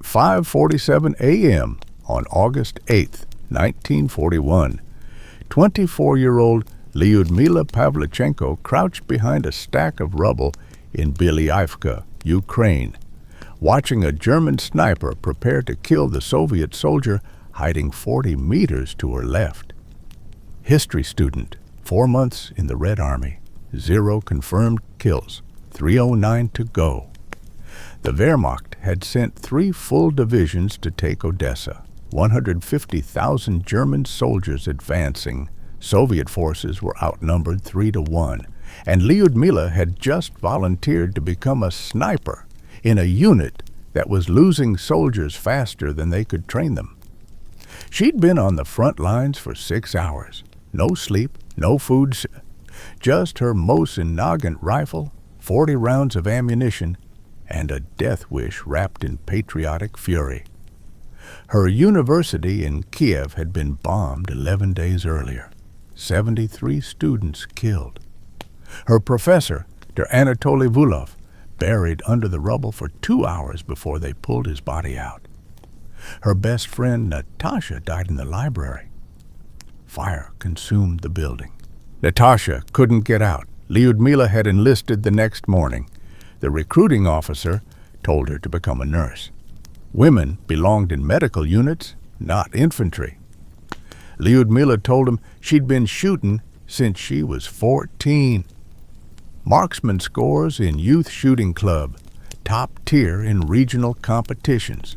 5:47 a.m. on August 8, 1941, 24-year-old Lyudmila Pavlichenko crouched behind a stack of rubble in Bielyaivka, Ukraine, watching a German sniper prepare to kill the Soviet soldier hiding 40 meters to her left. History student, 4 months in the Red Army, 0 confirmed kills, 309 to go. The Wehrmacht had sent 3 full divisions to take Odessa, 150,000 German soldiers advancing. Soviet forces were outnumbered 3-1, and Lyudmila had just volunteered to become a sniper in a unit that was losing soldiers faster than they could train them. She'd been on the front lines for 6 hours. No sleep, no food, just her Mosin Nagant rifle, 40 rounds of ammunition, and a death wish wrapped in patriotic fury. Her university in Kiev had been bombed 11 days earlier. 73 students killed. Her professor, Der Anatoly Vulov, buried under the rubble for 2 hours before they pulled his body out. Her best friend Natasha died in the library. Fire consumed the building. Natasha couldn't get out. Lyudmila had enlisted the next morning. The recruiting officer told her to become a nurse. Women belonged in medical units, not infantry. Lyudmila told him she'd been shooting since she was 14. Marksman scores in youth shooting club, top tier in regional competitions.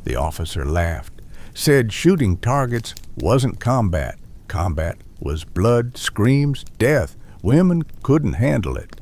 The officer laughed, said shooting targets wasn't combat. Combat was blood, screams, death. Women couldn't handle it.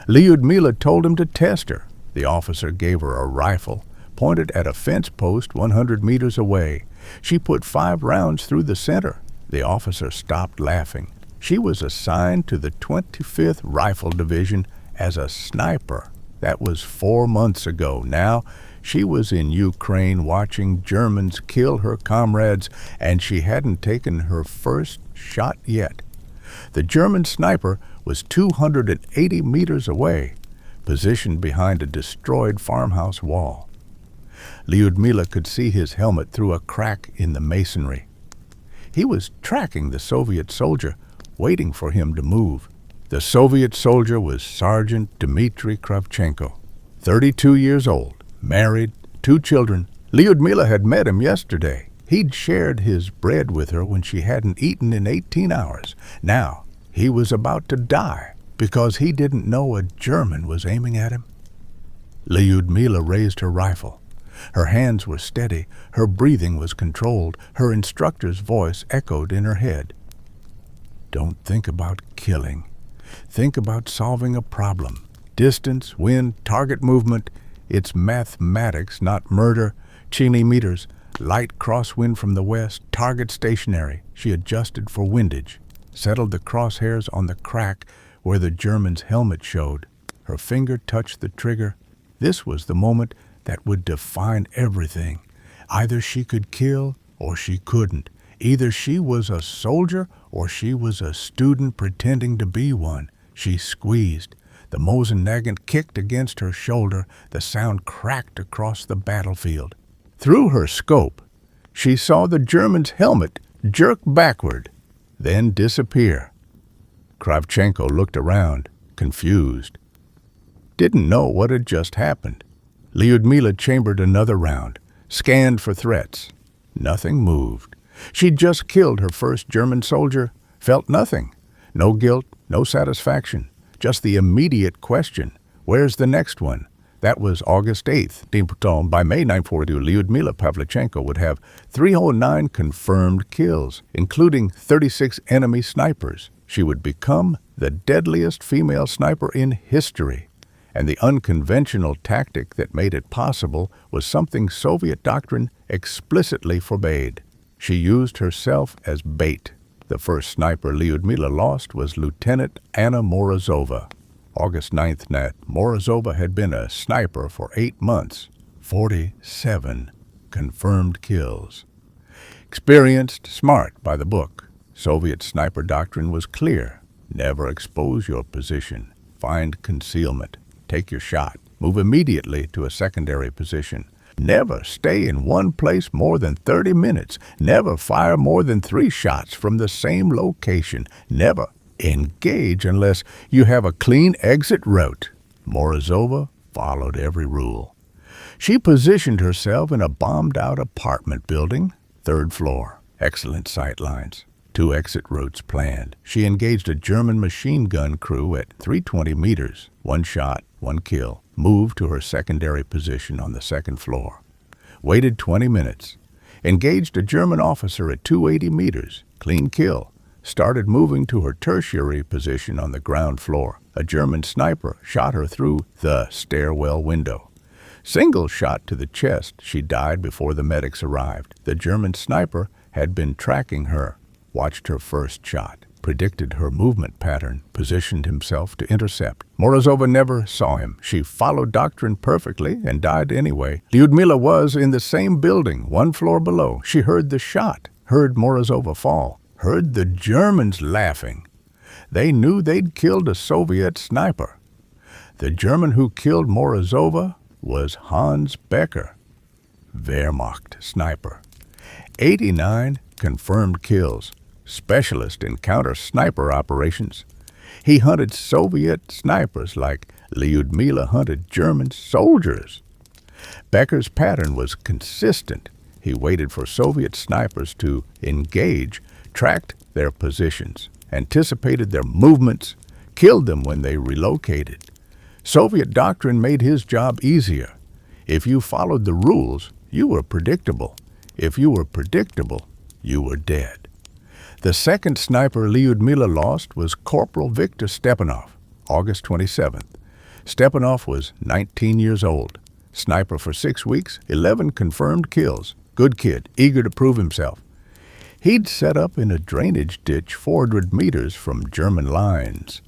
Lyudmila told him to test her. The officer gave her a rifle, pointed at a fence post 100 meters away. She put 5 rounds through the center. The officer stopped laughing. She was assigned to the 25th Rifle Division as a sniper. That was 4 months ago. Now, she was in Ukraine watching Germans kill her comrades, and she hadn't taken her first shot yet. The German sniper was 280 meters away, positioned behind a destroyed farmhouse wall. Lyudmila could see his helmet through a crack in the masonry. He was tracking the Soviet soldier, waiting for him to move. The Soviet soldier was Sergeant Dmitry Kravchenko, 32 years old, married, 2 children. Lyudmila had met him yesterday. He'd shared his bread with her when she hadn't eaten in 18 hours. Now, he was about to die because he didn't know a German was aiming at him. Lyudmila raised her rifle. Her hands were steady, her breathing was controlled, her instructor's voice echoed in her head. Don't think about killing. Think about solving a problem. Distance, wind, target movement. It's mathematics, not murder. Chile meters, light crosswind from the west, target stationary. She adjusted for windage, settled the crosshairs on the crack where the German's helmet showed. Her finger touched the trigger. This was the moment that would define everything. Either she could kill or she couldn't. Either she was a soldier or she was a student pretending to be one. She squeezed. The Mosin Nagant kicked against her shoulder. The sound cracked across the battlefield. Through her scope, she saw the German's helmet jerk backward, then disappear. Kravchenko looked around, confused. Didn't know what had just happened. Lyudmila chambered another round, scanned for threats. Nothing moved. She'd just killed her first German soldier, felt nothing. No guilt, no satisfaction, just the immediate question, where's the next one? That was August 8th. By May 1942, Lyudmila Pavlichenko would have 309 confirmed kills, including 36 enemy snipers. She would become the deadliest female sniper in history. And the unconventional tactic that made it possible was something Soviet doctrine explicitly forbade. She used herself as bait. The first sniper Lyudmila lost was Lieutenant Anna Morozova. August 9th, Morozova had been a sniper for 8 months. 47 confirmed kills. Experienced, smart by the book. Soviet sniper doctrine was clear. Never expose your position. Find concealment. Take your shot. Move immediately to a secondary position. Never stay in one place more than 30 minutes. Never fire more than 3 shots from the same location. Never engage unless you have a clean exit route. Morozova followed every rule. She positioned herself in a bombed-out apartment building, 3rd floor. Excellent sight lines. 2 exit routes planned. She engaged a German machine gun crew at 320 meters. 1 shot, 1 kill. Moved to her secondary position on the 2nd floor. Waited 20 minutes. Engaged a German officer at 280 meters. Clean kill. Started moving to her tertiary position on the ground floor. A German sniper shot her through the stairwell window. Single shot to the chest. She died before the medics arrived. The German sniper had been tracking her. Watched her first shot, predicted her movement pattern, positioned himself to intercept. Morozova never saw him. She followed doctrine perfectly and died anyway. Lyudmila was in the same building, 1 floor below. She heard the shot, heard Morozova fall, heard the Germans laughing. They knew they'd killed a Soviet sniper. The German who killed Morozova was Hans Becker, Wehrmacht sniper. 89 confirmed kills. Specialist in counter-sniper operations. He hunted Soviet snipers like Lyudmila hunted German soldiers. Becker's pattern was consistent. He waited for Soviet snipers to engage, tracked their positions, anticipated their movements, killed them when they relocated. Soviet doctrine made his job easier. If you followed the rules, you were predictable. If you were predictable, you were dead. The second sniper Lyudmila lost was Corporal Viktor Stepanov, August 27th. Stepanov was 19 years old. Sniper for 6 weeks, 11 confirmed kills. Good kid, eager to prove himself. He'd set up in a drainage ditch 400 meters from German lines.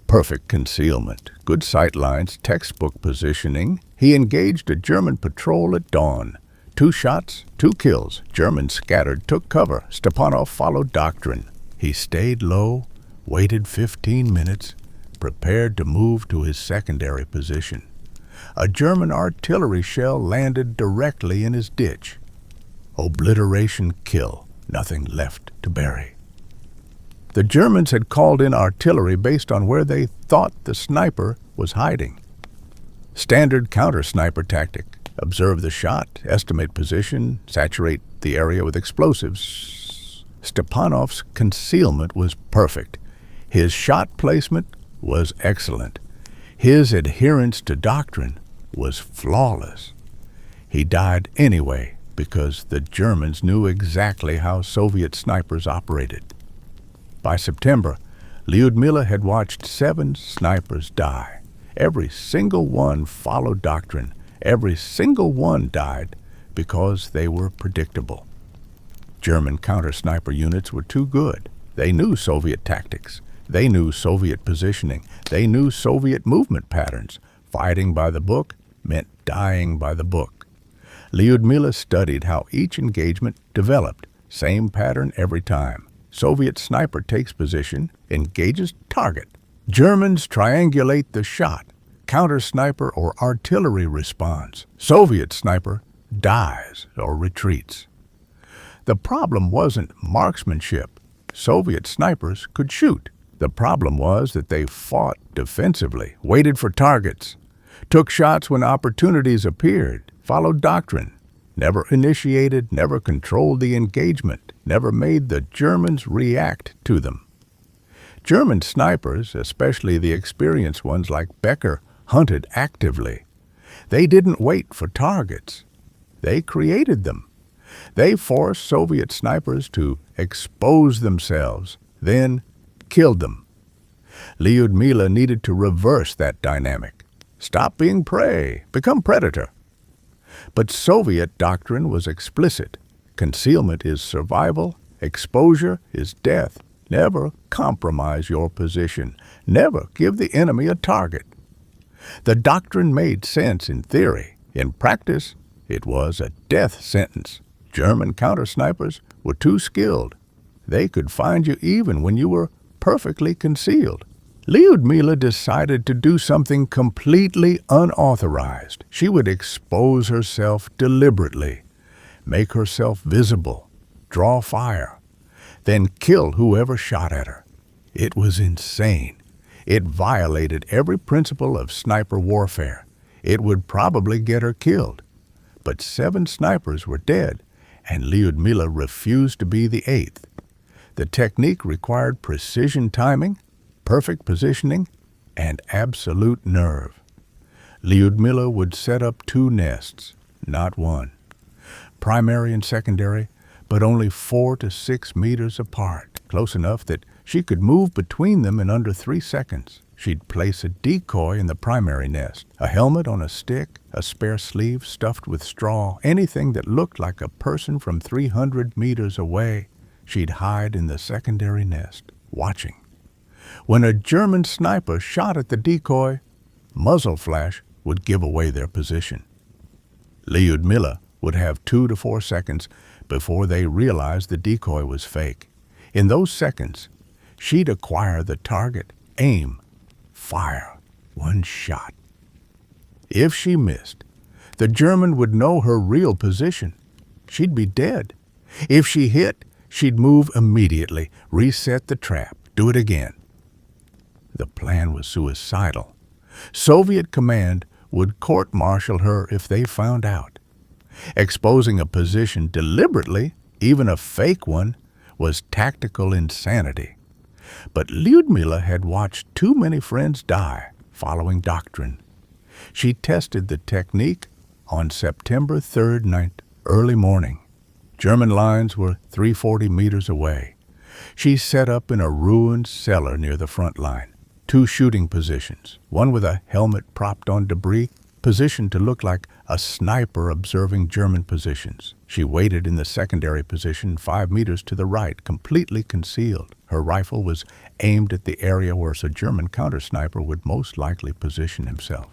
Perfect concealment, good sight lines, textbook positioning. He engaged a German patrol at dawn. 2 shots, 2 kills. Germans scattered, took cover. Stepanov followed doctrine. He stayed low, waited 15 minutes, prepared to move to his secondary position. A German artillery shell landed directly in his ditch. Obliteration kill. Nothing left to bury. The Germans had called in artillery based on where they thought the sniper was hiding. Standard counter-sniper tactic. Observe the shot, estimate position, saturate the area with explosives. Stepanov's concealment was perfect. His shot placement was excellent. His adherence to doctrine was flawless. He died anyway because the Germans knew exactly how Soviet snipers operated. By September, Lyudmila had watched 7 snipers die. Every single one followed doctrine. Every single one died because they were predictable. German counter-sniper units were too good. They knew Soviet tactics. They knew Soviet positioning. They knew Soviet movement patterns. Fighting by the book meant dying by the book. Lyudmila studied how each engagement developed. Same pattern every time. Soviet sniper takes position, engages target. Germans triangulate the shot. Counter-sniper or artillery responds. Soviet sniper dies or retreats. The problem wasn't marksmanship. Soviet snipers could shoot. The problem was that they fought defensively, waited for targets, took shots when opportunities appeared, followed doctrine, never initiated, never controlled the engagement, never made the Germans react to them. German snipers, especially the experienced ones like Becker, hunted actively. They didn't wait for targets. They created them. They forced Soviet snipers to expose themselves, then killed them. Lyudmila needed to reverse that dynamic. Stop being prey, become predator. But Soviet doctrine was explicit. Concealment is survival, exposure is death. Never compromise your position. Never give the enemy a target. The doctrine made sense in theory. In practice, it was a death sentence. German counter-snipers were too skilled. They could find you even when you were perfectly concealed. Lyudmila decided to do something completely unauthorized. She would expose herself deliberately, make herself visible, draw fire, then kill whoever shot at her. It was insane. It violated every principle of sniper warfare. It would probably get her killed. But 7 snipers were dead, and Lyudmila refused to be the 8th. The technique required precision timing, perfect positioning, and absolute nerve. Lyudmila would set up 2 nests, not one. Primary and secondary, but only 4 to 6 meters apart, close enough that she could move between them in under 3 seconds. She'd place a decoy in the primary nest, a helmet on a stick, a spare sleeve stuffed with straw, anything that looked like a person from 300 meters away. She'd hide in the secondary nest, watching. When a German sniper shot at the decoy, muzzle flash would give away their position. Lyudmila would have 2 to 4 seconds before they realized the decoy was fake. In those seconds, she'd acquire the target, aim, fire, 1 shot. If she missed, the German would know her real position. She'd be dead. If she hit, she'd move immediately, reset the trap, do it again. The plan was suicidal. Soviet command would court-martial her if they found out. Exposing a position deliberately, even a fake one, was tactical insanity. But Lyudmila had watched too many friends die following doctrine. She tested the technique on September 3rd night, early morning. German lines were 340 meters away. She set up in a ruined cellar near the front line. 2 shooting positions, one with a helmet propped on debris, positioned to look like a sniper observing German positions. She waited in the secondary position 5 meters to the right, completely concealed. Her rifle was aimed at the area where a German counter-sniper would most likely position himself.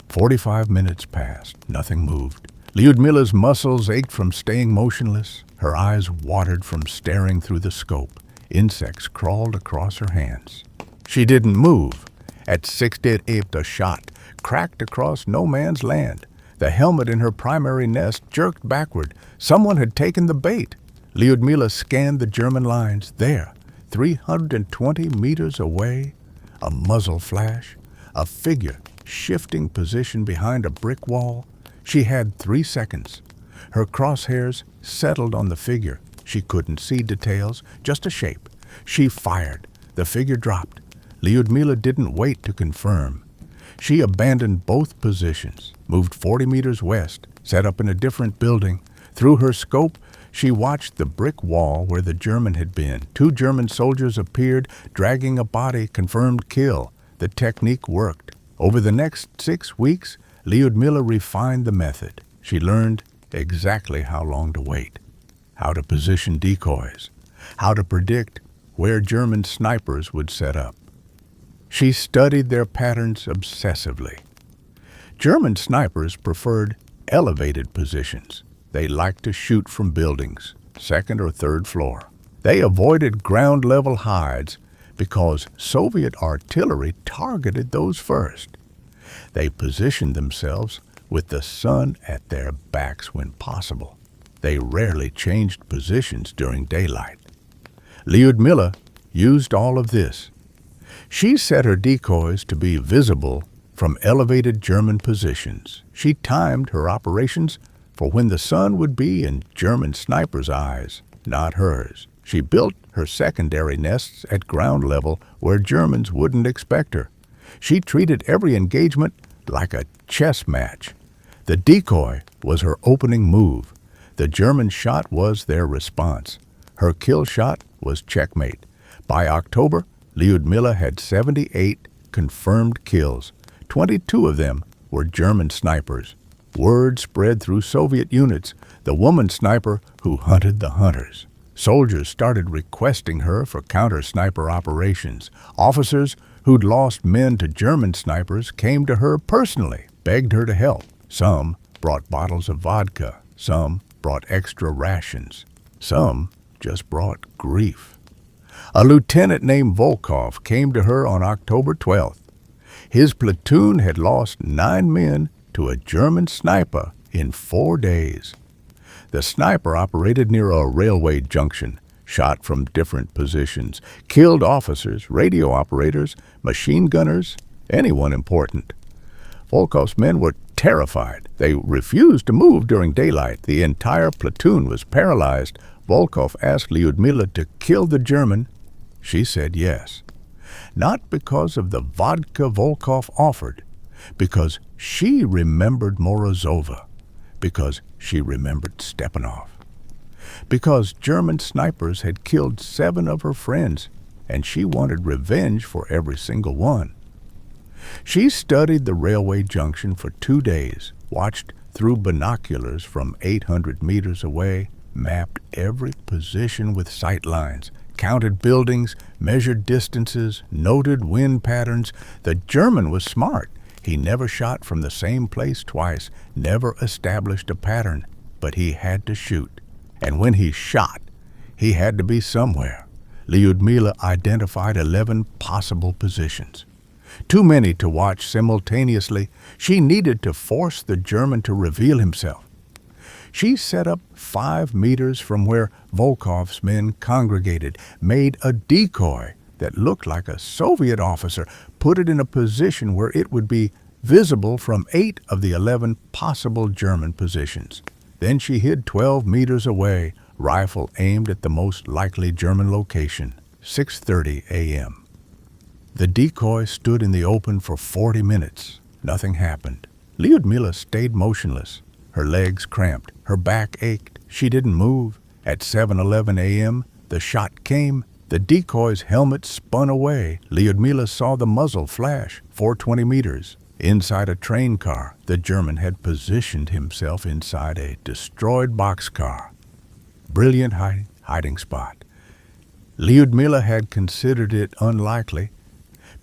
45 minutes passed. Nothing moved. Lyudmila's muscles ached from staying motionless. Her eyes watered from staring through the scope. Insects crawled across her hands. She didn't move. At 68, a shot cracked across no man's land. The helmet in her primary nest jerked backward. Someone had taken the bait. Lyudmila scanned the German lines. There, 320 meters away, a muzzle flash, a figure shifting position behind a brick wall. She had 3 seconds. Her crosshairs settled on the figure. She couldn't see details, just a shape. She fired. The figure dropped. Lyudmila didn't wait to confirm. She abandoned both positions, moved 40 meters west, set up in a different building. Through her scope, she watched the brick wall where the German had been. 2 German soldiers appeared, dragging a body, confirmed kill. The technique worked. Over the next 6 weeks, Lyudmila refined the method. She learned exactly how long to wait, how to position decoys, how to predict where German snipers would set up. She studied their patterns obsessively. German snipers preferred elevated positions. They liked to shoot from buildings, 2nd or 3rd floor. They avoided ground-level hides because Soviet artillery targeted those first. They positioned themselves with the sun at their backs when possible. They rarely changed positions during daylight. Lyudmila used all of this. She set her decoys to be visible from elevated German positions. She timed her operations for when the sun would be in German snipers' eyes, not hers. She built her secondary nests at ground level where Germans wouldn't expect her. She treated every engagement like a chess match. The decoy was her opening move. The German shot was their response. Her kill shot was checkmate. By October, Lyudmila had 78 confirmed kills. 22 of them were German snipers. Word spread through Soviet units, the woman sniper who hunted the hunters. Soldiers started requesting her for counter-sniper operations. Officers who'd lost men to German snipers came to her personally, begged her to help. Some brought bottles of vodka. Some brought extra rations. Some just brought grief. A lieutenant named Volkov came to her on October 12th. His platoon had lost 9 men to a German sniper in 4 days. The sniper operated near a railway junction, shot from different positions, killed officers, radio operators, machine gunners, anyone important. Volkov's men were terrified. They refused to move during daylight. The entire platoon was paralyzed. Volkov asked Lyudmila to kill the German. She said yes. Not because of the vodka Volkov offered, because she remembered Morozova, because she remembered Stepanov, because German snipers had killed 7 of her friends, and she wanted revenge for every single one. She studied the railway junction for 2 days, watched through binoculars from 800 meters away, mapped every position with sight lines, counted buildings, measured distances, noted wind patterns. The German was smart. He never shot from the same place twice, never established a pattern, but he had to shoot. And when he shot, he had to be somewhere. Lyudmila identified 11 possible positions. Too many to watch simultaneously. She needed to force the German to reveal himself. She set up 5 meters from where Volkov's men congregated, made a decoy that looked like a Soviet officer, put it in a position where it would be visible from 8 of the 11 possible German positions. Then she hid 12 meters away, rifle aimed at the most likely German location, 6:30 a.m. The decoy stood in the open for 40 minutes. Nothing happened. Lyudmila stayed motionless. Her legs cramped. Her back ached. She didn't move. At 7:11 a.m., the shot came. The decoy's helmet spun away. Lyudmila saw the muzzle flash, 420 meters. Inside a train car, the German had positioned himself inside a destroyed boxcar. Brilliant hiding spot. Lyudmila had considered it unlikely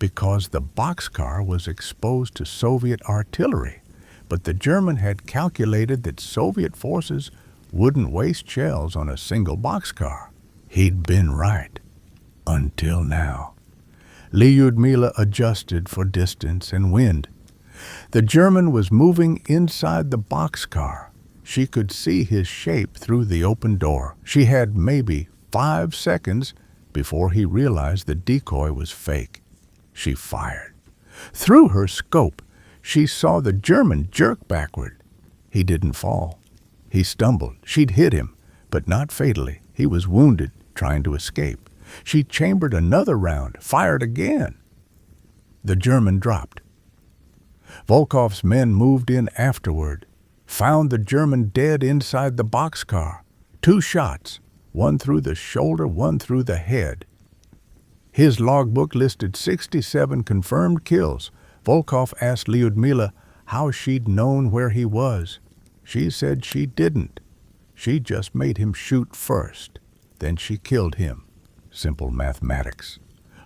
because the boxcar was exposed to Soviet artillery, but the German had calculated that Soviet forces wouldn't waste shells on a single boxcar. He'd been right. Until now. Lyudmila adjusted for distance and wind. The German was moving inside the boxcar. She could see his shape through the open door. She had maybe 5 seconds before he realized the decoy was fake. She fired. Through her scope, she saw the German jerk backward. He didn't fall. He stumbled. She'd hit him, but not fatally. He was wounded, trying to escape. She chambered another round, fired again. The German dropped. Volkov's men moved in afterward, found the German dead inside the boxcar. 2 shots, one through the shoulder, one through the head. His logbook listed 67 confirmed kills. Volkov asked Lyudmila how she'd known where he was. She said she didn't. She just made him shoot first. Then she killed him. Simple mathematics.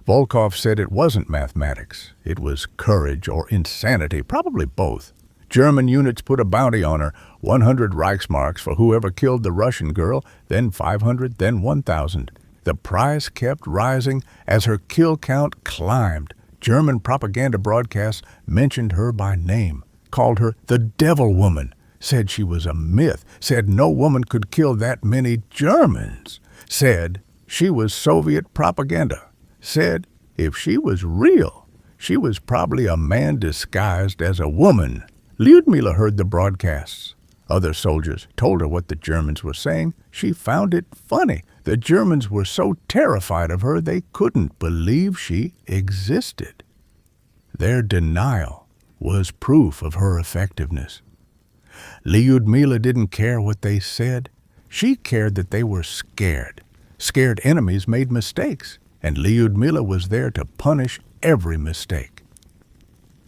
Volkov said it wasn't mathematics. It was courage or insanity, probably both. German units put a bounty on her, 100 Reichsmarks for whoever killed the Russian girl, then 500, then 1,000. The price kept rising as her kill count climbed. German propaganda broadcasts mentioned her by name, called her the Devil Woman, said she was a myth, said no woman could kill that many Germans, said she was Soviet propaganda, said if she was real, she was probably a man disguised as a woman. Lyudmila heard the broadcasts. Other soldiers told her what the Germans were saying. She found it funny. The Germans were so terrified of her they couldn't believe she existed. Their denial was proof of her effectiveness. Lyudmila didn't care what they said. She cared that they were scared. Scared enemies made mistakes, and Lyudmila was there to punish every mistake.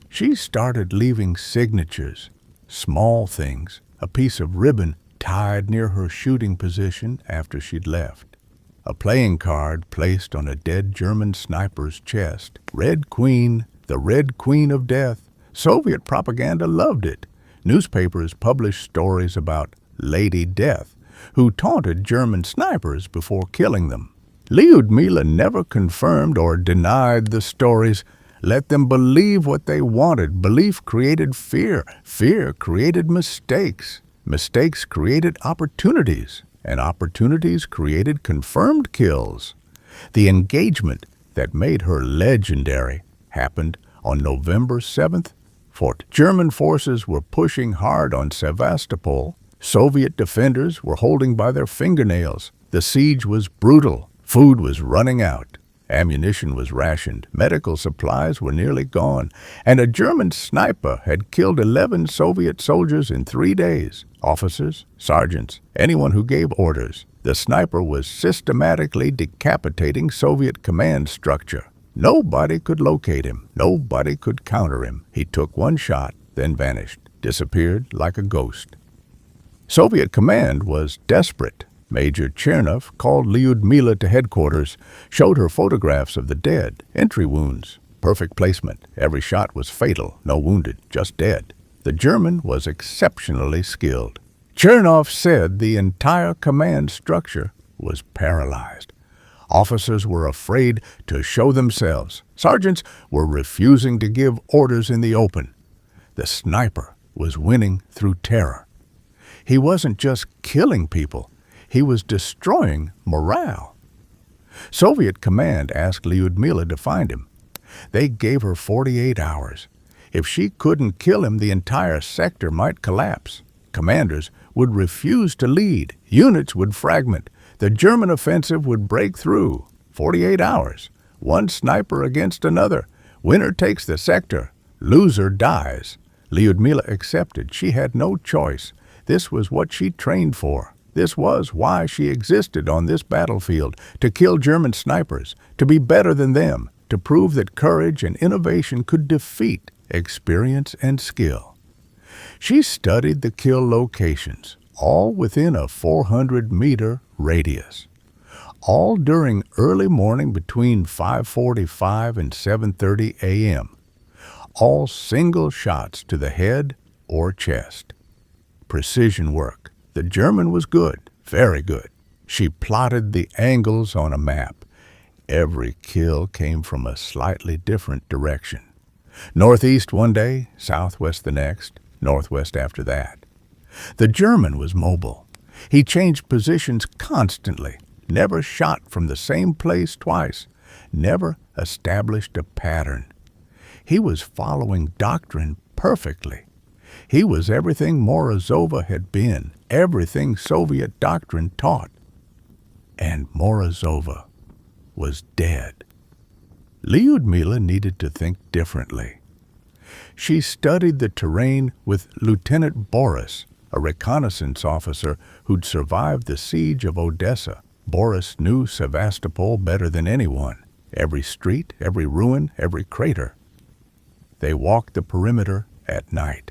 She started leaving signatures, small things, a piece of ribbon tied near her shooting position after she'd left. A playing card placed on a dead German sniper's chest. Red Queen, the Red Queen of Death. Soviet propaganda loved it. Newspapers published stories about Lady Death, who taunted German snipers before killing them. Lyudmila never confirmed or denied the stories. Let them believe what they wanted. Belief created fear. Fear created mistakes. Mistakes created opportunities. And opportunities created confirmed kills. The engagement that made her legendary happened on November 7th. German forces were pushing hard on Sevastopol. Soviet defenders were holding by their fingernails. The siege was brutal. Food was running out. Ammunition was rationed. Medical supplies were nearly gone. And a German sniper had killed 11 Soviet soldiers in 3 days. Officers, sergeants, anyone who gave orders. The sniper was systematically decapitating Soviet command structure. Nobody could locate him. Nobody could counter him. He took one shot, then vanished, disappeared like a ghost. Soviet command was desperate. Major Chernov called Lyudmila to headquarters, showed her photographs of the dead, entry wounds, perfect placement. Every shot was fatal, no wounded, just dead. The German was exceptionally skilled. Chernov said the entire command structure was paralyzed. Officers were afraid to show themselves. Sergeants were refusing to give orders in the open. The sniper was winning through terror. He wasn't just killing people. He was destroying morale. Soviet command asked Lyudmila to find him. They gave her 48 hours. If she couldn't kill him, the entire sector might collapse. Commanders would refuse to lead. Units would fragment. The German offensive would break through. 48 hours. One sniper against another. Winner takes the sector. Loser dies. Lyudmila accepted. She had no choice. This was what she trained for. This was why she existed on this battlefield, to kill German snipers, to be better than them, to prove that courage and innovation could defeat experience and skill. She studied the kill locations, all within a 400-meter radius, all during early morning between 5:45 and 7:30 a.m., all single shots to the head or chest. Precision work. The German was good, very good. She plotted the angles on a map. Every kill came from a slightly different direction. Northeast one day, southwest the next, northwest after that. The German was mobile. He changed positions constantly, never shot from the same place twice, never established a pattern. He was following doctrine perfectly. He was everything Morozova had been, everything Soviet doctrine taught. And Morozova was dead. Lyudmila needed to think differently. She studied the terrain with Lieutenant Boris, a reconnaissance officer who'd survived the siege of Odessa. Boris knew Sevastopol better than anyone. Every street, every ruin, every crater. They walked the perimeter at night.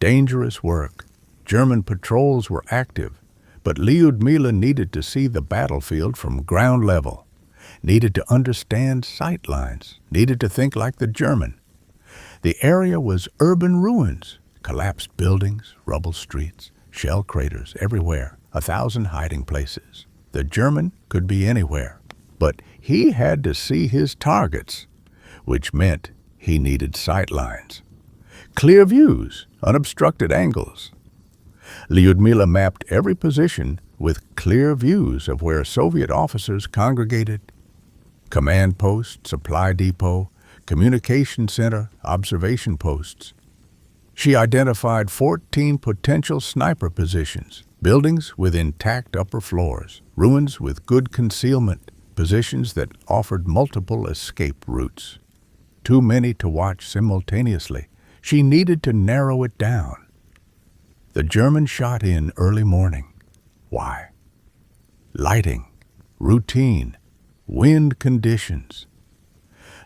Dangerous work. German patrols were active, but Lyudmila needed to see the battlefield from ground level, needed to understand sight lines, needed to think like the German. The area was urban ruins, collapsed buildings, rubble streets, shell craters everywhere, 1,000 hiding places. The German could be anywhere, but he had to see his targets, which meant he needed sight lines. Clear views, unobstructed angles. Lyudmila mapped every position with clear views of where Soviet officers congregated. Command post, supply depot, communication center, observation posts. She identified 14 potential sniper positions, buildings with intact upper floors, ruins with good concealment, positions that offered multiple escape routes. Too many to watch simultaneously. She needed to narrow it down. The German shot in early morning. Why? Lighting, routine, wind conditions.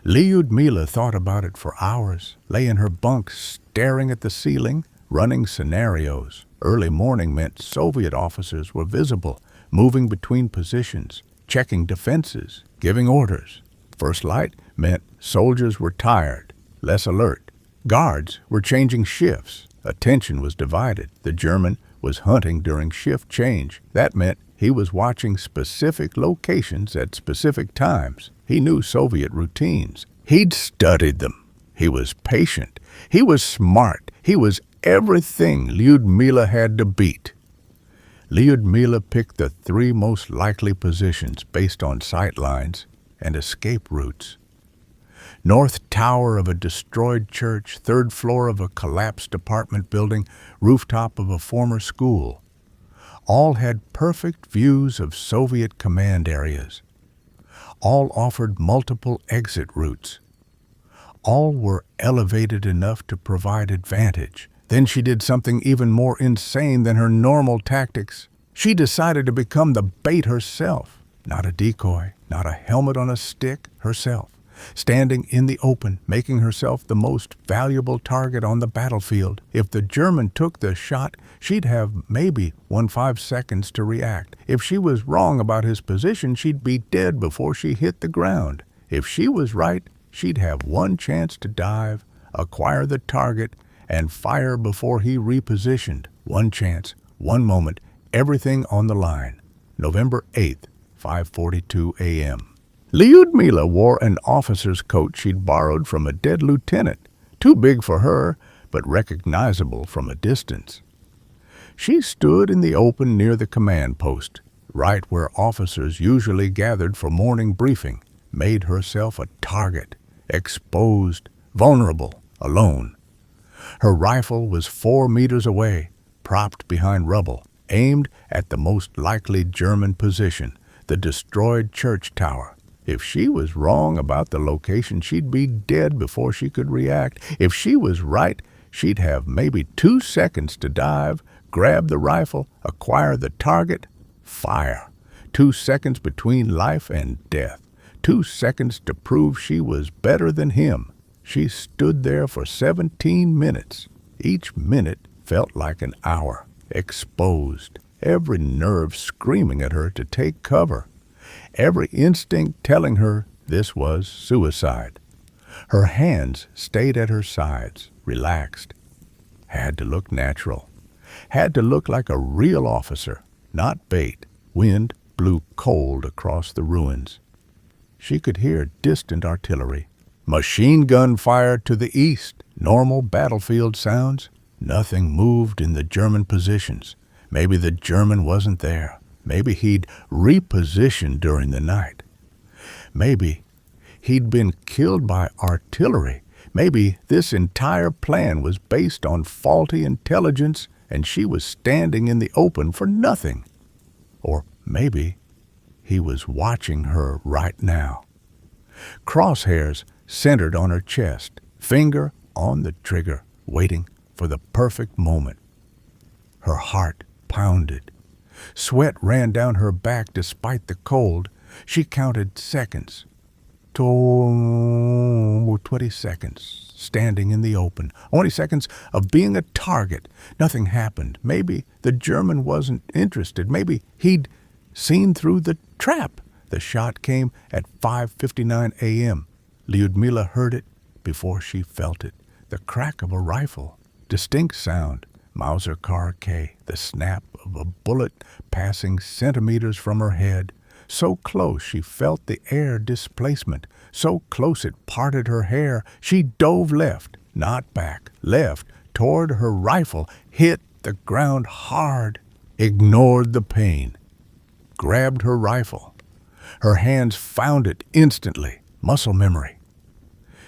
Lyudmila thought about it for hours, lay in her bunk staring at the ceiling, running scenarios. Early morning meant Soviet officers were visible, moving between positions, checking defenses, giving orders. First light meant soldiers were tired, less alert. Guards were changing shifts. Attention was divided. The German was hunting during shift change. That meant He was watching specific locations at specific times. He knew Soviet routines. He'd studied them. He was patient. He was smart. He was everything Lyudmila had to beat. Lyudmila picked the 3 most likely positions based on sight lines and escape routes. North tower of a destroyed church, 3rd floor of a collapsed apartment building, rooftop of a former school. All had perfect views of Soviet command areas. All offered multiple exit routes. All were elevated enough to provide advantage. Then she did something even more insane than her normal tactics. She decided to become the bait herself, not a decoy, not a helmet on a stick, herself, standing in the open, making herself the most valuable target on the battlefield. If the German took the shot, she'd have maybe 5 seconds to react. If she was wrong about his position, she'd be dead before she hit the ground. If she was right, she'd have 1 chance to dive, acquire the target, and fire before he repositioned. 1 chance, 1 moment, everything on the line. November 8th, 5:42 a.m. Lyudmila wore an officer's coat she'd borrowed from a dead lieutenant, too big for her, but recognizable from a distance. She stood in the open near the command post, right where officers usually gathered for morning briefing, made herself a target, exposed, vulnerable, alone. Her rifle was 4 meters away, propped behind rubble, aimed at the most likely German position, the destroyed church tower. If she was wrong about the location, she'd be dead before she could react. If she was right, she'd have maybe 2 seconds to dive, grab the rifle, acquire the target, fire. 2 seconds between life and death. 2 seconds to prove she was better than him. She stood there for 17 minutes. Each minute felt like an hour, exposed, every nerve screaming at her to take cover, every instinct telling her this was suicide. Her hands stayed at her sides, relaxed. Had to look natural. Had to look like a real officer, not bait. Wind blew cold across the ruins. She could hear distant artillery. Machine gun fire to the east. Normal battlefield sounds. Nothing moved in the German positions. Maybe the German wasn't there. Maybe he'd repositioned during the night. Maybe he'd been killed by artillery. Maybe this entire plan was based on faulty intelligence and she was standing in the open for nothing. Or maybe he was watching her right now. Crosshairs centered on her chest, finger on the trigger, waiting for the perfect moment. Her heart pounded. Sweat ran down her back despite the cold. She counted seconds. 20 seconds, standing in the open. Only seconds of being a target. Nothing happened. Maybe the German wasn't interested. Maybe he'd seen through the trap. The shot came at 5:59 a.m. Lyudmila heard it before she felt it. The crack of a rifle. Distinct sound. Mauser car K. The snap of a bullet passing centimeters from her head. So close she felt the air displacement. So close it parted her hair. She dove left, not back. Left, toward her rifle. Hit the ground hard. Ignored the pain. Grabbed her rifle. Her hands found it instantly. Muscle memory.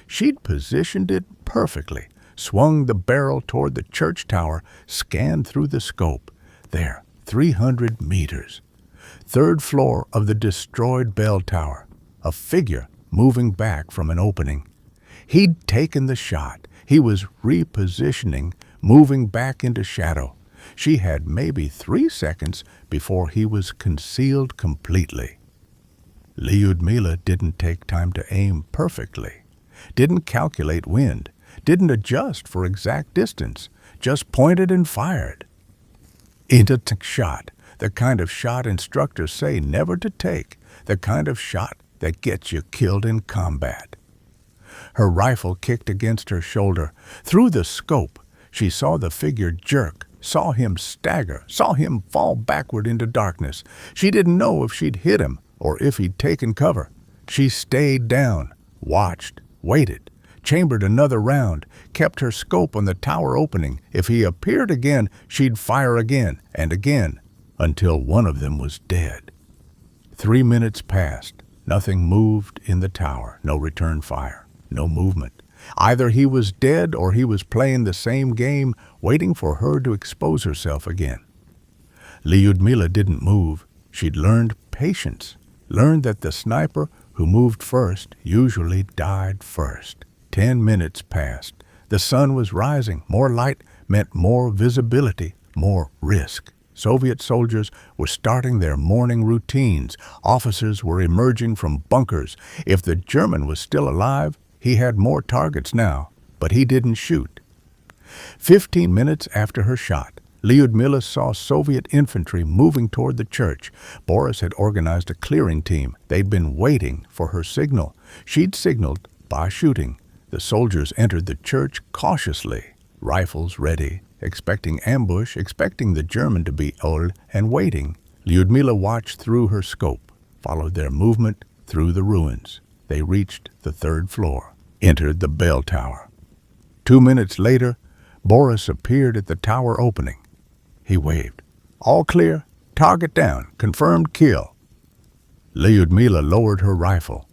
She'd positioned it perfectly, swung the barrel toward the church tower, scanned through the scope. There, 300 meters. 3rd floor of the destroyed bell tower. A figure moving back from an opening. He'd taken the shot. He was repositioning, moving back into shadow. She had maybe 3 seconds before he was concealed completely. Lyudmila didn't take time to aim perfectly. Didn't calculate wind, didn't adjust for exact distance, just pointed and fired. Instant shot, the kind of shot instructors say never to take, the kind of shot that gets you killed in combat. Her rifle kicked against her shoulder. Through the scope, she saw the figure jerk, saw him stagger, saw him fall backward into darkness. She didn't know if she'd hit him or if he'd taken cover. She stayed down, watched, waited, chambered another round, kept her scope on the tower opening. If he appeared again, she'd fire again and again, until one of them was dead. 3 minutes passed. Nothing moved in the tower. No return fire. No movement. Either he was dead or he was playing the same game, waiting for her to expose herself again. Lyudmila didn't move. She'd learned patience, learned that the sniper who moved first usually died first. 10 minutes passed. The sun was rising. More light meant more visibility, more risk. Soviet soldiers were starting their morning routines. Officers were emerging from bunkers. If the German was still alive, he had more targets now, but he didn't shoot. 15 minutes after her shot, Lyudmila saw Soviet infantry moving toward the church. Boris had organized a clearing team. They'd been waiting for her signal. She'd signaled by shooting. The soldiers entered the church cautiously, rifles ready, expecting ambush, expecting the German to be old and waiting. Lyudmila watched through her scope, followed their movement through the ruins. They reached the 3rd floor, entered the bell tower. 2 minutes later, Boris appeared at the tower opening. He waved. All clear, target down, confirmed kill. Lyudmila lowered her rifle.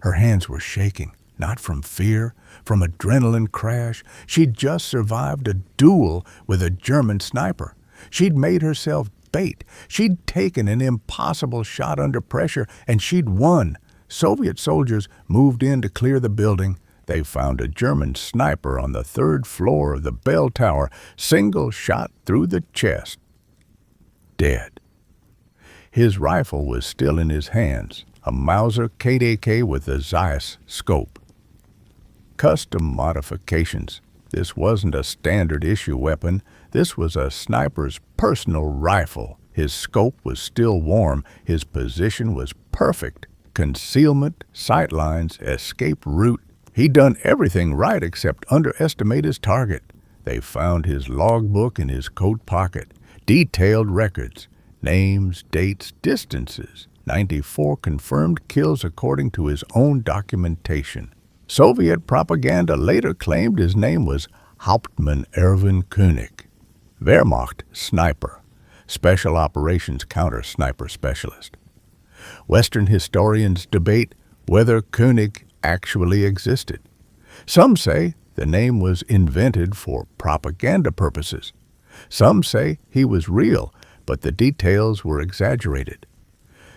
Her hands were shaking. Not from fear, from adrenaline crash. She'd just survived a duel with a German sniper. She'd made herself bait. She'd taken an impossible shot under pressure, and she'd won. Soviet soldiers moved in to clear the building. They found a German sniper on the 3rd floor of the bell tower, single shot through the chest. Dead. His rifle was still in his hands, a Mauser KDK with a Zeiss scope. Custom modifications. This wasn't a standard issue weapon. This was a sniper's personal rifle. His scope was still warm. His position was perfect. Concealment, sight lines, escape route. He'd done everything right except underestimate his target. They found his logbook in his coat pocket. Detailed records. Names, dates, distances. 94 confirmed kills according to his own documentation. Soviet propaganda later claimed his name was Hauptmann Erwin König, Wehrmacht sniper, Special Operations counter-sniper specialist. Western historians debate whether König actually existed. Some say the name was invented for propaganda purposes. Some say he was real, but the details were exaggerated.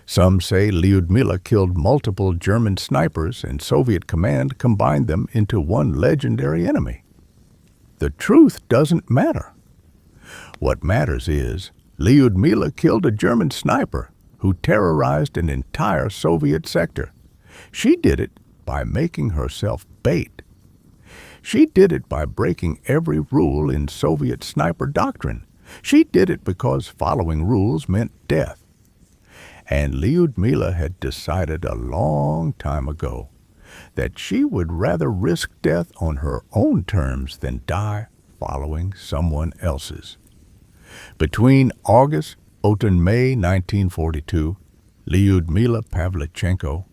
Some say Lyudmila killed multiple German snipers and Soviet command combined them into one legendary enemy. The truth doesn't matter. What matters is Lyudmila killed a German sniper who terrorized an entire Soviet sector. She did it by making herself bait. She did it by breaking every rule in Soviet sniper doctrine. She did it because following rules meant death. And Lyudmila had decided a long time ago that she would rather risk death on her own terms than die following someone else's. Between August and May 1942, Lyudmila Pavlichenko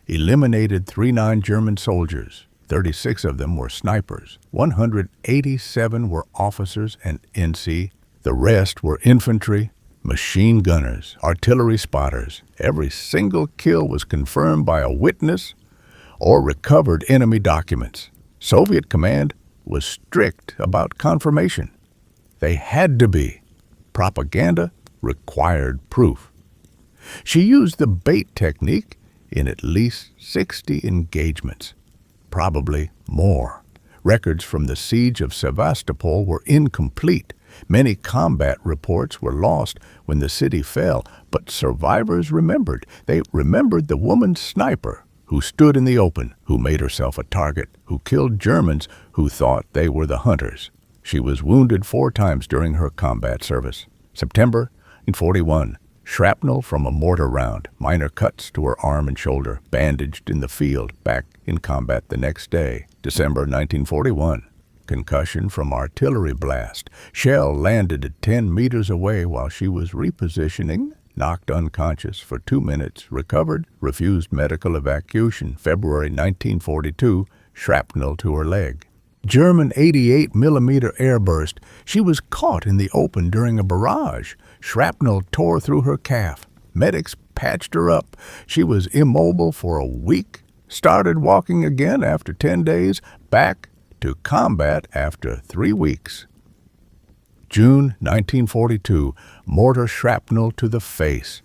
eliminated 39 German soldiers. 36 of them were snipers. 187 were officers and NC. The rest were infantry, machine gunners, artillery spotters. Every single kill was confirmed by a witness or recovered enemy documents. Soviet command was strict about confirmation. They had to be. Propaganda required proof. She used the bait technique in at least 60 engagements, probably more. Records from the siege of Sevastopol were incomplete. Many combat reports were lost when the city fell, but survivors remembered. They remembered the woman sniper who stood in the open, who made herself a target, who killed Germans who thought they were the hunters. She was wounded 4 times during her combat service. September 1941, shrapnel from a mortar round, minor cuts to her arm and shoulder, bandaged in the field, back in combat the next day. December 1941, concussion from artillery blast. Shell landed 10 meters away while she was repositioning, knocked unconscious for 2 minutes, recovered, refused medical evacuation. February 1942, shrapnel to her leg. German 88mm airburst. She was caught in the open during a barrage. Shrapnel tore through her calf. Medics patched her up. She was immobile for a week. Started walking again after 10 days. Back to combat after 3 weeks. June 1942, mortar shrapnel to the face.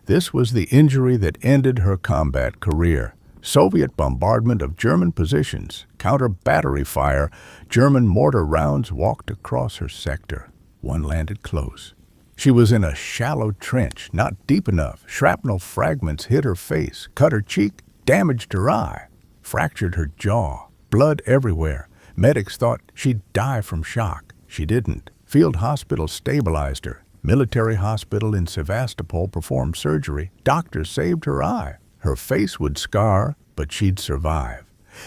This was the injury that ended her combat career. Soviet bombardment of German positions, counter-battery fire, German mortar rounds walked across her sector. One landed close. She was in a shallow trench, not deep enough. Shrapnel fragments hit her face, cut her cheek, damaged her eye, fractured her jaw. Blood everywhere. Medics thought she'd die from shock. She didn't. Field hospital stabilized her. Military hospital in Sevastopol performed surgery. Doctors saved her eye. Her face would scar, but she'd survive.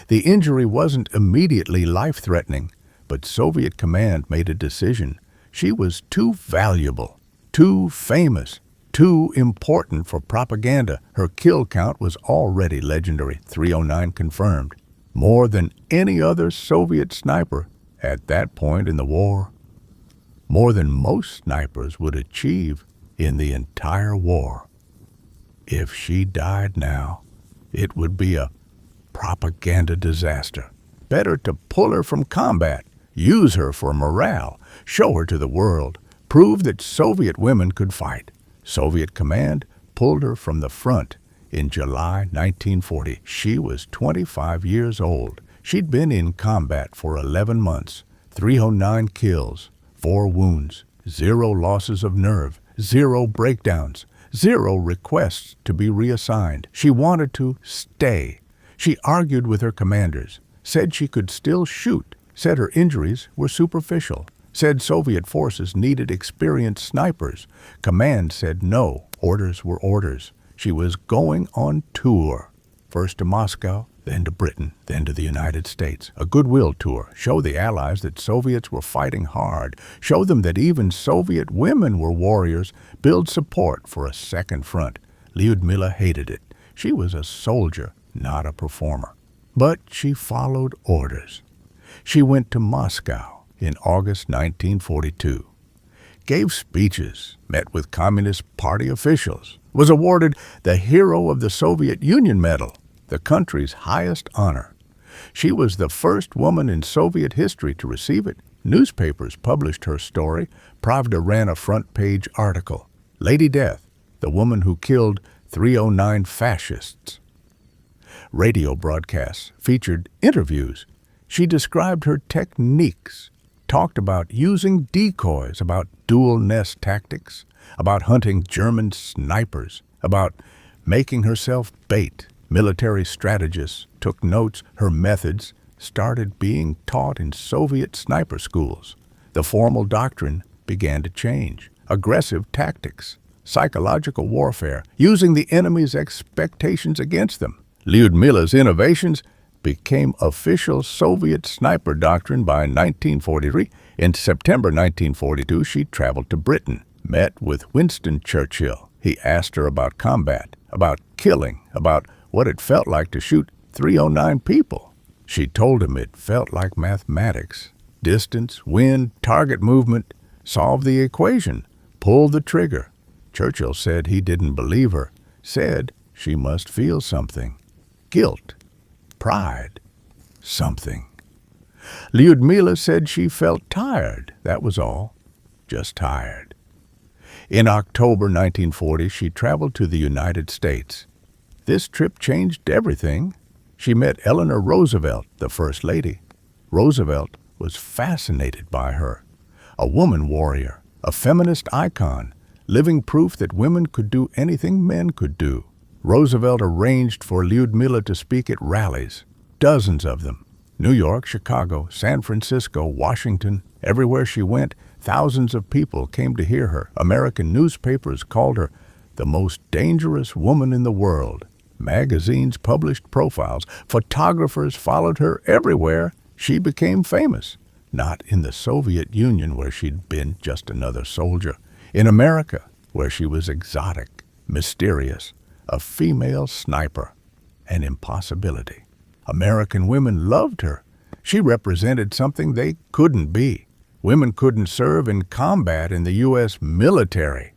The injury wasn't immediately life-threatening, but Soviet command made a decision. She was too valuable, too famous, too important for propaganda. Her kill count was already legendary, 309 confirmed. More than any other Soviet sniper at that point in the war. More than most snipers would achieve in the entire war. If she died now, it would be a propaganda disaster. Better to pull her from combat, use her for morale, show her to the world, prove that Soviet women could fight. Soviet command pulled her from the front in July 1940. She was 25 years old. She'd been in combat for 11 months, 309 kills, 4 wounds, 0 losses of nerve, 0 breakdowns, 0 requests to be reassigned. She wanted to stay. She argued with her commanders, said she could still shoot, said her injuries were superficial, said Soviet forces needed experienced snipers. Command said no, orders were orders. She was going on tour, first to Moscow, then to Britain, then to the United States. A goodwill tour, show the Allies that Soviets were fighting hard, show them that even Soviet women were warriors, build support for a second front. Lyudmila hated it. She was a soldier, not a performer. But she followed orders. She went to Moscow in August 1942, gave speeches, met with Communist Party officials, was awarded the Hero of the Soviet Union Medal, the country's highest honor. She was the first woman in Soviet history to receive it. Newspapers published her story. Pravda ran a front-page article. Lady Death, the woman who killed 309 fascists. Radio broadcasts featured interviews. She described her techniques, talked about using decoys, about dual nest tactics, about hunting German snipers, about making herself bait. Military strategists took notes. Her methods started being taught in Soviet sniper schools. The formal doctrine began to change. Aggressive tactics, psychological warfare, using the enemy's expectations against them. Lyudmila's innovations became official Soviet sniper doctrine by 1943. In September 1942, she traveled to Britain, met with Winston Churchill. He asked her about combat, about killing, about what it felt like to shoot 309 people. She told him it felt like mathematics. Distance, wind, target movement. Solve the equation. Pull the trigger. Churchill said he didn't believe her. Said she must feel something. Guilt. Pride. Something. Lyudmila said she felt tired. That was all. Just tired. In October 1940, she traveled to the United States. This trip changed everything. She met Eleanor Roosevelt, the First Lady. Roosevelt was fascinated by her. A woman warrior, a feminist icon, living proof that women could do anything men could do. Roosevelt arranged for Lyudmila to speak at rallies, dozens of them. New York, Chicago, San Francisco, Washington. Everywhere she went, thousands of people came to hear her. American newspapers called her the most dangerous woman in the world. Magazines published profiles. Photographers followed her everywhere She became famous, not in the Soviet Union where she'd been just another soldier, in America where she was exotic, mysterious, a female sniper, an impossibility. American women loved her. She represented something they couldn't be. Women couldn't serve in combat in the U.S. military.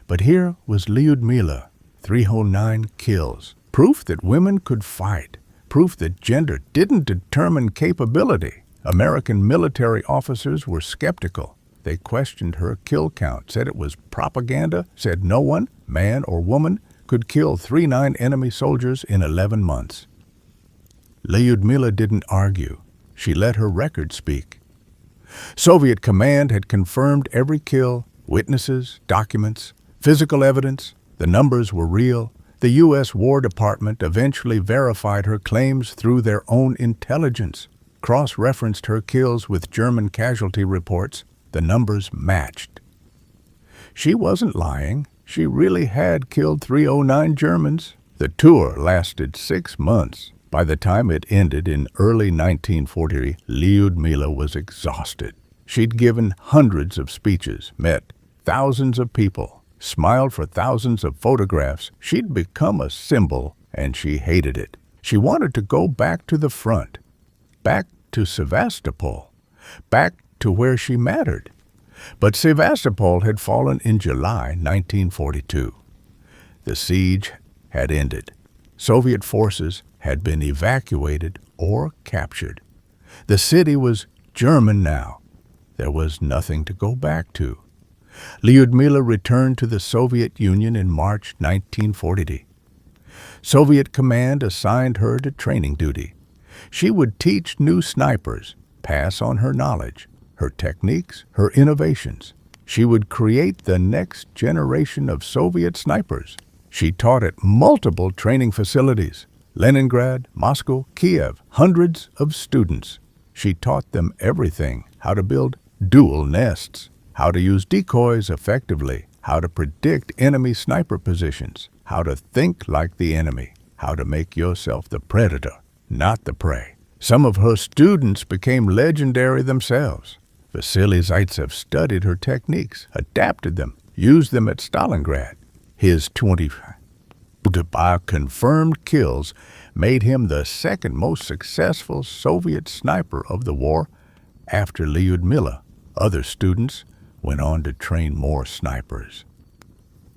But here was Lyudmila, 309 kills, proof that women could fight, proof that gender didn't determine capability. American military officers were skeptical. They questioned her kill count, said it was propaganda, said no one, man or woman, could kill 39 enemy soldiers in 11 months. Lyudmila didn't argue. She let her record speak. Soviet command had confirmed every kill, witnesses, documents, physical evidence. The numbers were real. The U.S. War Department eventually verified her claims through their own intelligence, cross-referenced her kills with German casualty reports. The numbers matched. She wasn't lying. She really had killed 309 Germans. The tour lasted 6 months. By the time it ended in early 1940, Lyudmila was exhausted. She'd given hundreds of speeches, met thousands of people, smiled for thousands of photographs. She'd become a symbol, and she hated it. She wanted to go back to the front, back to Sevastopol, back to where she mattered. But Sevastopol had fallen in July 1942. The siege had ended. Soviet forces had been evacuated or captured. The city was German now. There was nothing to go back to. Lyudmila returned to the Soviet Union in March 1940. Soviet command assigned her to training duty. She would teach new snipers, pass on her knowledge, her techniques, her innovations. She would create the next generation of Soviet snipers. She taught at multiple training facilities, Leningrad, Moscow, Kiev, hundreds of students. She taught them everything: how to build duel nests, how to use decoys effectively, how to predict enemy sniper positions, how to think like the enemy, how to make yourself the predator, not the prey. Some of her students became legendary themselves. Vasily Zaitsev studied her techniques, adapted them, used them at Stalingrad. His 25 confirmed kills made him the second most successful Soviet sniper of the war after Lyudmila. Other students went on to train more snipers.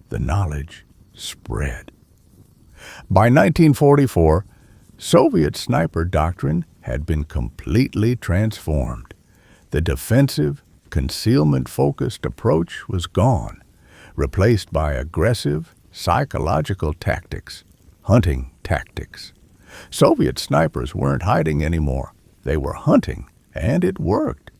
The knowledge spread. By 1944, Soviet sniper doctrine had been completely transformed. The defensive, concealment-focused approach was gone, replaced by aggressive, psychological tactics, hunting tactics. Soviet snipers weren't hiding anymore. They were hunting, and it worked.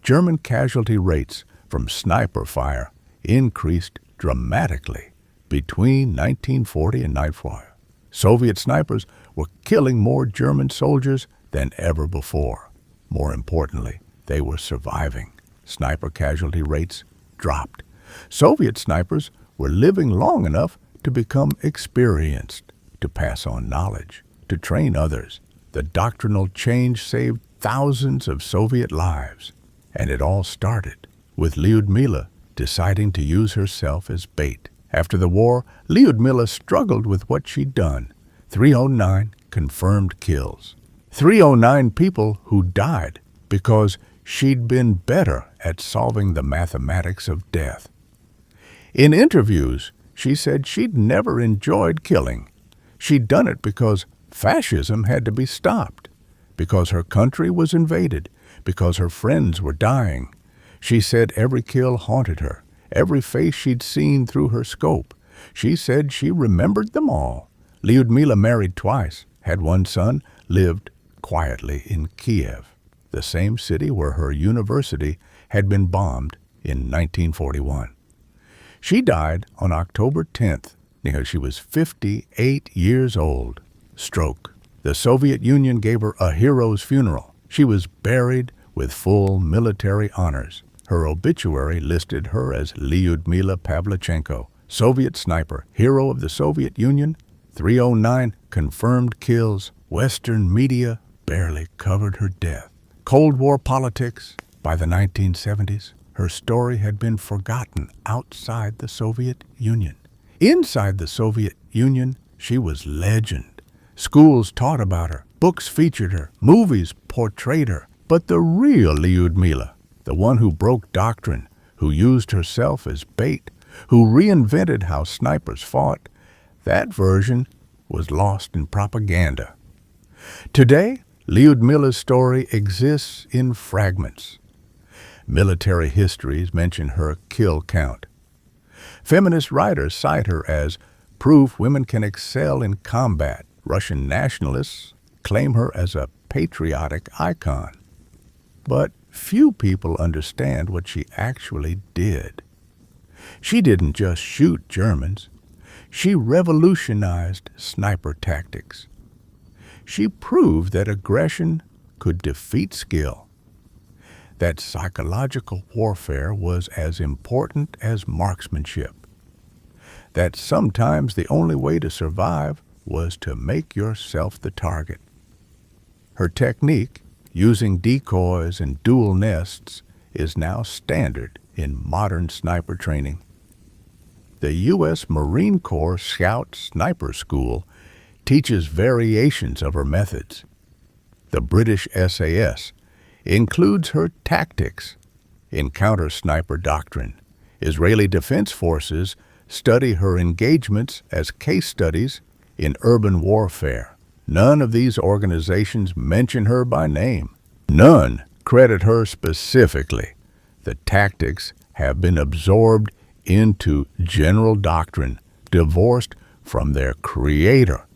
German casualty rates from sniper fire increased dramatically between 1940 and 1945. Soviet snipers were killing more German soldiers than ever before. More importantly, they were surviving. Sniper casualty rates dropped. Soviet snipers were living long enough to become experienced, to pass on knowledge, to train others. The doctrinal change saved thousands of Soviet lives. And it all started with Lyudmila deciding to use herself as bait. After the war, Lyudmila struggled with what she'd done. 309 confirmed kills. 309 people who died because she'd been better at solving the mathematics of death. In interviews, she said she'd never enjoyed killing. She'd done it because fascism had to be stopped, because her country was invaded, because her friends were dying. She said every kill haunted her, every face she'd seen through her scope. She said she remembered them all. Lyudmila married twice, had one son, lived quietly in Kiev, the same city where her university had been bombed in 1941. She died on October 10th. She was 58 years old. Stroke. The Soviet Union gave her a hero's funeral. She was buried with full military honors. Her obituary listed her as Lyudmila Pavlichenko, Soviet sniper, hero of the Soviet Union, 309 confirmed kills. Western media barely covered her death, Cold War politics. By the 1970s, her story had been forgotten outside the Soviet Union. Inside the Soviet Union, she was legend. Schools taught about her, books featured her, movies portrayed her. But the real Lyudmila, the one who broke doctrine, who used herself as bait, who reinvented how snipers fought, that version was lost in propaganda. Today, Lyudmila's story exists in fragments. Military histories mention her kill count. Feminist writers cite her as proof women can excel in combat. Russian nationalists claim her as a patriotic icon. But few people understand what she actually did. She didn't just shoot Germans. She revolutionized sniper tactics. She proved that aggression could defeat skill, that psychological warfare was as important as marksmanship, that sometimes the only way to survive was to make yourself the target. Her technique, using decoys and dual nests, is now standard in modern sniper training. The U.S. Marine Corps Scout Sniper School teaches variations of her methods. The British SAS includes her tactics in counter-sniper doctrine. Israeli Defense Forces study her engagements as case studies in urban warfare. None of these organizations mention her by name. None credit her specifically. The tactics have been absorbed into general doctrine, divorced from their creator.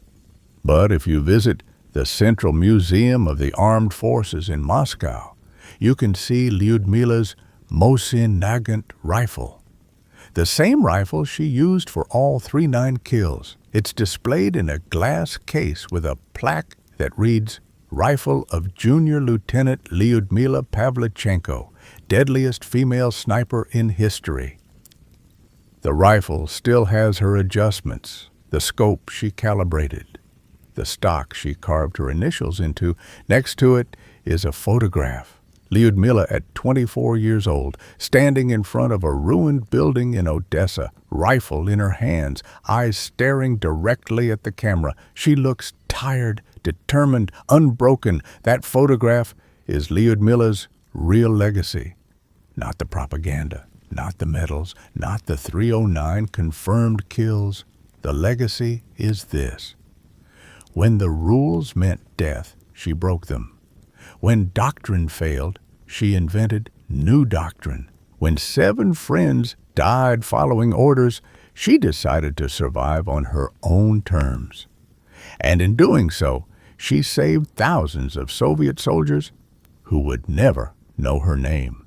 But if you visit the Central Museum of the Armed Forces in Moscow, you can see Lyudmila's Mosin Nagant rifle, the same rifle she used for all 3-9 kills. It's displayed in a glass case with a plaque that reads, Rifle of Junior Lieutenant Lyudmila Pavlichenko, deadliest female sniper in history. The rifle still has her adjustments, the scope she calibrated, the stock she carved her initials into. Next to it is a photograph. Lyudmila at 24 years old, standing in front of a ruined building in Odessa, rifle in her hands, eyes staring directly at the camera. She looks tired, determined, unbroken. That photograph is Lyudmila's real legacy. Not the propaganda, not the medals, not the 309 confirmed kills. The legacy is this. When the rules meant death, she broke them. When doctrine failed, she invented new doctrine. When 7 friends died following orders, she decided to survive on her own terms. And in doing so, she saved thousands of Soviet soldiers who would never know her name.